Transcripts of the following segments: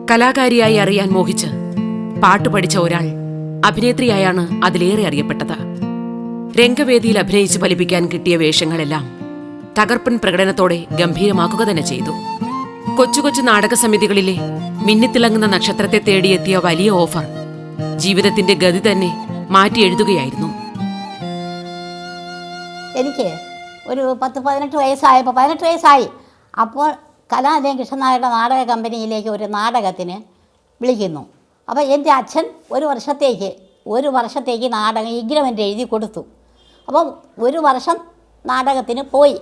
കലാകാരിയായി അറിയാൻ മോഹിച്ച് പാട്ടു പഠിച്ച ഒരാൾ അഭിനേത്രിയായാണ് അതിലേറെ അറിയപ്പെട്ടത്. രംഗവേദിയിൽ അഭിനയിച്ച് ഫലിപ്പിക്കാൻ കിട്ടിയ വേഷങ്ങളെല്ലാം തകർപ്പൻ പ്രകടനത്തോടെ ഗംഭീരമാക്കുക തന്നെ ചെയ്തു. കൊച്ചു കൊച്ചു നാടക സമിതികളിലെ മിന്നിത്തിളങ്ങുന്ന നക്ഷത്രത്തെ തേടിയെത്തിയ വലിയ ഓഫർ ജീവിതത്തിന്റെ ഗതി തന്നെ മാറ്റി എഴുതുകയായിരുന്നു. എനിക്ക് ഒരു 18 വയസ്സായപ്പോൾ 18 വയസ്സായി. അപ്പോൾ കലാനിലയം കൃഷ്ണനായരുടെ നാടക കമ്പനിയിലേക്ക് ഒരു നാടകത്തിന് വിളിക്കുന്നു. അപ്പോൾ എൻ്റെ അച്ഛൻ ഒരു വർഷത്തേക്ക് നാടകം എഗ്രിമെൻ്റ് എഴുതി കൊടുത്തു. അപ്പം ഒരു വർഷം നാടകത്തിന് പോയി.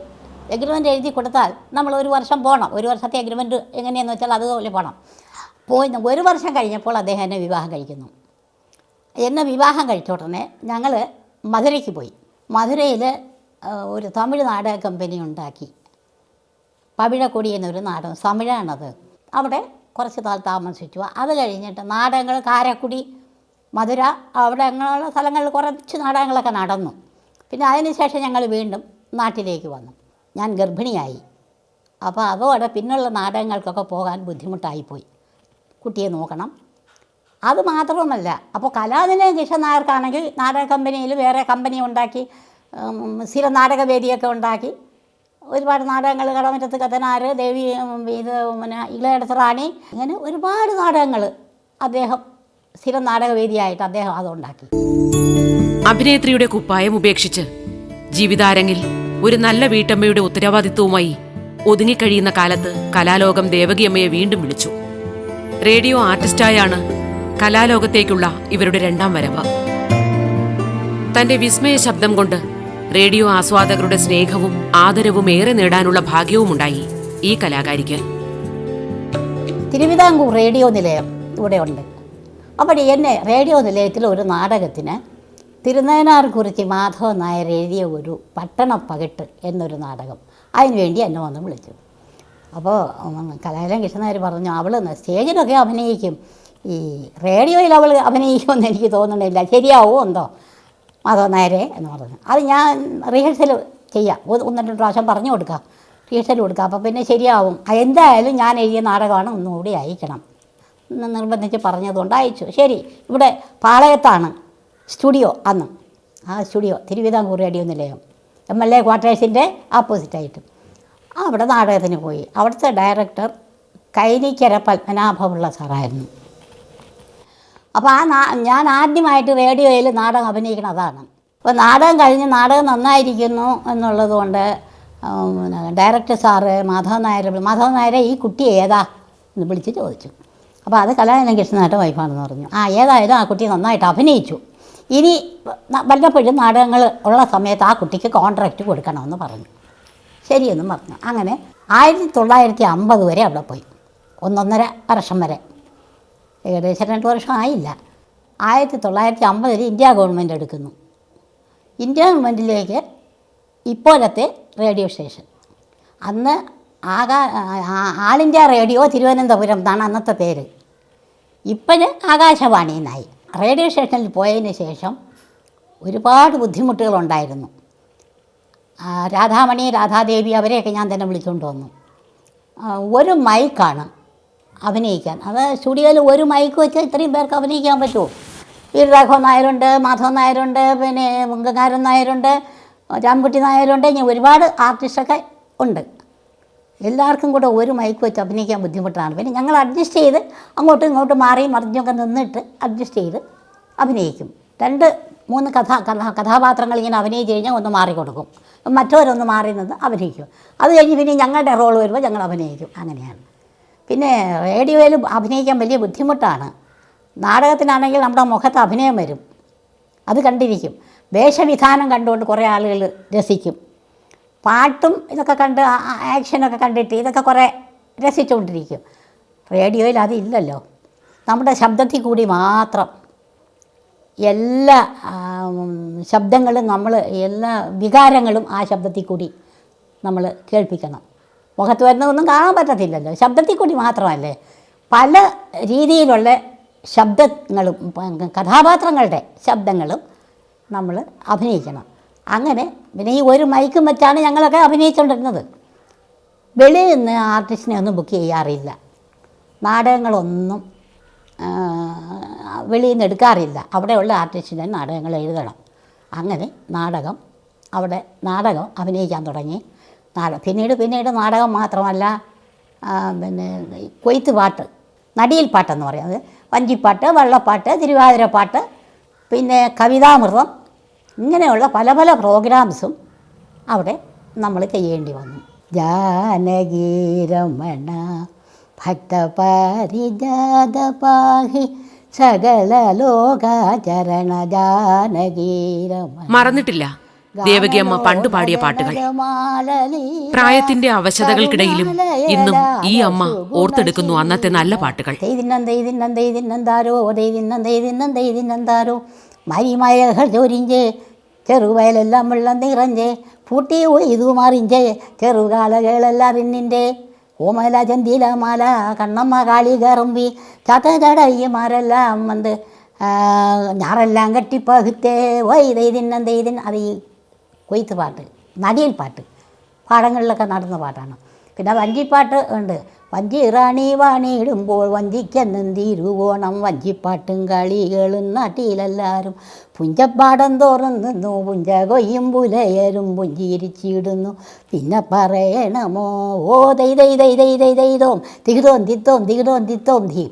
എഗ്രിമെൻ്റ് എഴുതി കൊടുത്താൽ നമ്മൾ ഒരു വർഷം പോകണം. ഒരു വർഷത്തെ എഗ്രിമെൻ്റ് എങ്ങനെയാണെന്ന് വെച്ചാൽ അതുപോലെ പോകണം. പോയി ഒരു വർഷം കഴിഞ്ഞപ്പോൾ അദ്ദേഹം എന്നെ വിവാഹം കഴിക്കുന്നു. എന്നെ വിവാഹം കഴിച്ച ഉടനെ ഞങ്ങൾ മധുരയ്ക്ക് പോയി. മധുരയിൽ ഒരു തമിഴ് നാടക കമ്പനി ഉണ്ടാക്കി. പവിഴക്കൊടി എന്നൊരു നാടകം, തമിഴാണത്. അവിടെ കുറച്ച് നാൾ താമസിച്ചു. അത് കഴിഞ്ഞിട്ട് നാടകങ്ങൾ കാരക്കുടി, മധുര, അവിടെ അങ്ങനെയുള്ള സ്ഥലങ്ങളിൽ കുറച്ച് നാടകങ്ങളൊക്കെ നടന്നു. പിന്നെ അതിനുശേഷം ഞങ്ങൾ വീണ്ടും നാട്ടിലേക്ക് വന്നു. ഞാൻ ഗർഭിണിയായി. അപ്പോൾ അതോടെ പിന്നുള്ള നാടകങ്ങൾക്കൊക്കെ പോകാൻ ബുദ്ധിമുട്ടായിപ്പോയി. കുട്ടിയെ നോക്കണം. അത് മാത്രവുമല്ല, അപ്പോൾ കലാനിലയം കൃഷ്ണനായർക്കാണെങ്കിൽ നാടക കമ്പനിയിൽ വേറെ കമ്പനി ഉണ്ടാക്കി, സ്ഥിര നാടകവേദിയൊക്കെ ഉണ്ടാക്കി ഒരുപാട് നാടകങ്ങൾ, കടമറ്റത്ത് കത്തനാര്, ദേവി, ഇത് പിന്നെ ഇളയടത്ത് റാണി, ഇങ്ങനെ ഒരുപാട് നാടകങ്ങൾ അദ്ദേഹം സ്ഥിരം നാടകവേദിയായിട്ട് അദ്ദേഹം അതുണ്ടാക്കി. അഭിനേത്രിയുടെ കുപ്പായം ഉപേക്ഷിച്ച് ജീവിതാരങ്ങിൽ ഒരു നല്ല വീട്ടമ്മയുടെ ഉത്തരവാദിത്വവുമായി ഒതുങ്ങിക്കഴിയുന്ന കാലത്ത് കലാലോകം ദേവകിയമ്മയെ വീണ്ടും വിളിച്ചു. റേഡിയോ ആർട്ടിസ്റ്റായാണ് കലാലോകത്തേക്കുള്ള ഇവരുടെ രണ്ടാം വരവ്. തന്റെ വിസ്മയ ശബ്ദം കൊണ്ട് റേഡിയോ ആസ്വാദകരുടെ സ്നേഹവും ആദരവും ഏറെ നേടാനുള്ള ഭാഗ്യവുമുണ്ടായി ഈ കലാകാരിക്ക്. തിരുവിതാംകൂർ റേഡിയോ നിലയം ഇവിടെ ഉണ്ട്. അപ്പോൾ എന്നെ റേഡിയോ നിലയത്തിൽ ഒരു നാടകത്തിന് തിരുനയനാർകുറിച്ചി മാധവൻ നായർ എഴുതിയ ഒരു പട്ടണപ്പകിട്ട് എന്നൊരു നാടകം, അതിനുവേണ്ടി എന്നെ വന്ന് വിളിച്ചു. അപ്പോൾ കലാനിലയം കൃഷ്ണനായർ പറഞ്ഞു, അവൾ സ്റ്റേജിലൊക്കെ അഭിനയിക്കും, ഈ റേഡിയോയിൽ അവൾ അഭിനയിക്കുമെന്ന് എനിക്ക് തോന്നുന്നില്ല, ശരിയാവുമോ എന്തോ മാധവൻ നായരെ എന്ന് പറഞ്ഞു. അത് ഞാൻ റിഹേഴ്സൽ ചെയ്യാം, 1-2 പ്രാവശ്യം പറഞ്ഞു കൊടുക്കാം, റിഹേഴ്സൽ കൊടുക്കാം, അപ്പോൾ പിന്നെ ശരിയാവും. എന്തായാലും ഞാൻ എഴുതിയ നാടകമാണ്, ഒന്നുകൂടി അയക്കണം എന്ന് നിർബന്ധിച്ച് പറഞ്ഞതുകൊണ്ട് അയച്ചു. ശരി, ഇവിടെ പാളയത്താണ് സ്റ്റുഡിയോ അന്ന്. ആ സ്റ്റുഡിയോ തിരുവിതാംകൂർ റേഡിയോ നിലയം, MLA ക്വാർട്ടേഴ്സിൻ്റെ ആപ്പോസിറ്റായിട്ട്. അവിടെ നാടകത്തിന് പോയി. അവിടുത്തെ ഡയറക്ടർ കൈനിക്കര പത്മനാഭപിള്ള സാറായിരുന്നു. അപ്പോൾ ഞാൻ ആദ്യമായിട്ട് റേഡിയോയിൽ നാടകം അഭിനയിക്കണം അതാണ്. അപ്പോൾ നാടകം കഴിഞ്ഞ് നാടകം നന്നായിരിക്കുന്നു എന്നുള്ളത് കൊണ്ട് ഡയറക്ടർ സാറ് മാധവൻ നായരെ ഈ കുട്ടി ഏതാ എന്ന് വിളിച്ച് ചോദിച്ചു. അപ്പോൾ അത് കലാനിലയം കൃഷ്ണനായരുടെ വൈഫാണെന്ന് പറഞ്ഞു. ഏതായാലും ആ കുട്ടി നന്നായിട്ട് അഭിനയിച്ചു, ഇനി വല്ലപ്പോഴും നാടകങ്ങൾ ഉള്ള സമയത്ത് ആ കുട്ടിക്ക് കോൺട്രാക്റ്റ് കൊടുക്കണമെന്ന് പറഞ്ഞു. ശരിയെന്നും പറഞ്ഞു. അങ്ങനെ 1950 വരെ അവിടെ പോയി, 1.5 വർഷം വരെ, ഏകദേശം 2 വർഷം ആയില്ല. 1950 ഇന്ത്യ ഗവൺമെൻറ് എടുക്കുന്നു. ഇന്ത്യ ഗവൺമെൻറ്റിലേക്ക് ഇപ്പോഴത്തെ റേഡിയോ സ്റ്റേഷൻ, അന്ന് ആൾ ഇന്ത്യ റേഡിയോ തിരുവനന്തപുരം എന്നാണ് അന്നത്തെ പേര്, ഇപ്പോഴും ആകാശവാണി എന്നായി. റേഡിയോ സ്റ്റേഷനിൽ പോയതിന് ശേഷം ഒരുപാട് ബുദ്ധിമുട്ടുകളുണ്ടായിരുന്നു. രാധാമണി, രാധാദേവി അവരെയൊക്കെ ഞാൻ തന്നെ വിളിച്ചുകൊണ്ട് വന്നു. ഒരു മൈക്കാണ് അഭിനയിക്കാൻ, അത് സ്റ്റുഡിയോയിൽ ഒരു മൈക്ക് വെച്ച് ഇത്രയും പേർക്ക് അഭിനയിക്കാൻ പറ്റുമോ? വീരരാഘവൻ നായരുണ്ട്, മാധവൻ നായരുണ്ട്, പിന്നെ ഗംഗാരൻ നായരുണ്ട്, രാംകുട്ടി നായരുണ്ട്, ഇങ്ങനെ ഒരുപാട് ആർട്ടിസ്റ്റൊക്കെ ഉണ്ട്. എല്ലാവർക്കും കൂടെ ഒരു മൈക്ക് വെച്ച് അഭിനയിക്കാൻ ബുദ്ധിമുട്ടാണ്. പിന്നെ ഞങ്ങൾ അഡ്ജസ്റ്റ് ചെയ്ത് അങ്ങോട്ടും ഇങ്ങോട്ടും മാറിയും മറിഞ്ഞൊക്കെ നിന്നിട്ട് അഡ്ജസ്റ്റ് ചെയ്ത് അഭിനയിക്കും. 2-3 കഥാപാത്രങ്ങൾ ഇങ്ങനെ അഭിനയിച്ച് കഴിഞ്ഞാൽ ഒന്ന് മാറിക്കൊടുക്കും, മറ്റവരൊന്ന് മാറി നിന്ന് അഭിനയിക്കും. അത് കഴിഞ്ഞ് പിന്നെ ഞങ്ങളുടെ റോൾ വരുമ്പോൾ ഞങ്ങൾ അഭിനയിക്കും. അങ്ങനെയാണ്. പിന്നെ റേഡിയോയിൽ അഭിനയിക്കാൻ വലിയ ബുദ്ധിമുട്ടാണ്. നാടകത്തിനാണെങ്കിൽ നമ്മുടെ മുഖത്ത് അഭിനയം വരും, അത് കണ്ടിരിക്കും. വേഷവിധാനം കണ്ടുകൊണ്ട് കുറേ ആളുകൾ രസിക്കും. പാട്ടും ഇതൊക്കെ കണ്ട് ആക്ഷനൊക്കെ കണ്ടിട്ട് ഇതൊക്കെ കുറേ രസിച്ചുകൊണ്ടിരിക്കും. റേഡിയോയിൽ അതില്ലല്ലോ. നമ്മുടെ ശബ്ദത്തിൽ കൂടി മാത്രം എല്ലാ ശബ്ദങ്ങളും എല്ലാ വികാരങ്ങളും ആ ശബ്ദത്തിൽ കൂടി നമ്മൾ കേൾപ്പിക്കണം. മുഖത്ത് വരുന്നതൊന്നും കാണാൻ പറ്റത്തില്ലല്ലോ, ശബ്ദത്തിൽ കൂടി മാത്രമല്ലേ. പല രീതിയിലുള്ള ശബ്ദങ്ങളും കഥാപാത്രങ്ങളുടെ ശബ്ദങ്ങളും നമ്മൾ അഭിനയിക്കണം. അങ്ങനെ പിന്നെ ഈ ഒരു മൈക്കും വെച്ചാണ് ഞങ്ങളൊക്കെ അഭിനയിച്ചുകൊണ്ടിരുന്നത്. വെളിയിൽ നിന്ന് ആർട്ടിസ്റ്റിനെ ഒന്നും ബുക്ക് ചെയ്യാറില്ല. നാടകങ്ങളൊന്നും വെളിയിൽ നിന്ന് എടുക്കാറില്ല. അവിടെയുള്ള ആർട്ടിസ്റ്റിന് നാടകങ്ങൾ എഴുതണം. അങ്ങനെ നാടകം അഭിനയിക്കാൻ തുടങ്ങി. പിന്നീട് നാടകം മാത്രമല്ല, പിന്നെ കൊയ്ത്ത് പാട്ട്, നടിയിൽ പാട്ടെന്ന് പറയുന്നത്, വഞ്ചിപ്പാട്ട്, വള്ളപ്പാട്ട്, തിരുവാതിരപ്പാട്ട്, പിന്നെ കവിതാമൃതം, ഇങ്ങനെയുള്ള പല പല പ്രോഗ്രാംസും അവിടെ നമ്മൾ ചെയ്യേണ്ടി വന്നു. ജാനകീരമണ ഭക്തപാരിജാത പാഹി സകല ലോകാചരണ ജാനകീരമണ. മറന്നിട്ടില്ല ദേവകിയമ്മ പണ്ടു പാടിയ പാട്ടുകൾ. പ്രായത്തിന്റെ അവശതകൾക്കിടയിലും ഇന്നും ഈ അമ്മ ഓർത്തെടുക്കുന്നു അന്നത്തെ നല്ല പാട്ടുകൾ. മരിമഴകൾ ചൊരിഞ്ച് ചെറുവയലെല്ലാം വെള്ളം നിറഞ്ഞ് പൂട്ടി ഇത് മറിഞ്ച് ചെറുകാലകളെല്ലാം റിന്നിൻ്റെ കോമല ചന്തിലമാല കണ്ണമ്മ കാളി കറുമ്പി ചടയ്യമാരെല്ലാം വന്ന് ഞാറെല്ലാം കെട്ടിപ്പകുത്തേ വൈതിന്നന്തൈതിൻ. അത് ഈ കൊയ്ത്ത് പാട്ട്, നടിയിൽ പാട്ട്, പാടങ്ങളിലൊക്കെ നടന്ന പാട്ടാണ്. പിന്നെ വഞ്ചിപ്പാട്ട് ഉണ്ട്. വഞ്ചി റാണി വാണിയിടുമ്പോൾ വഞ്ചിക്കെന്തിരുവോണം, വഞ്ചിപ്പാട്ടും കളികളും നാട്ടിലെല്ലാവരും പുഞ്ചപ്പാടം തോറും നിന്നു പുഞ്ച കൊയ്യും പുലയരും പുഞ്ചിരിച്ചിടുന്നു. പിന്നെ പറയണമോ ഓ ദൈതോം തികിതോം തിത്തോം തികിതോം തിത്തോം ധീ.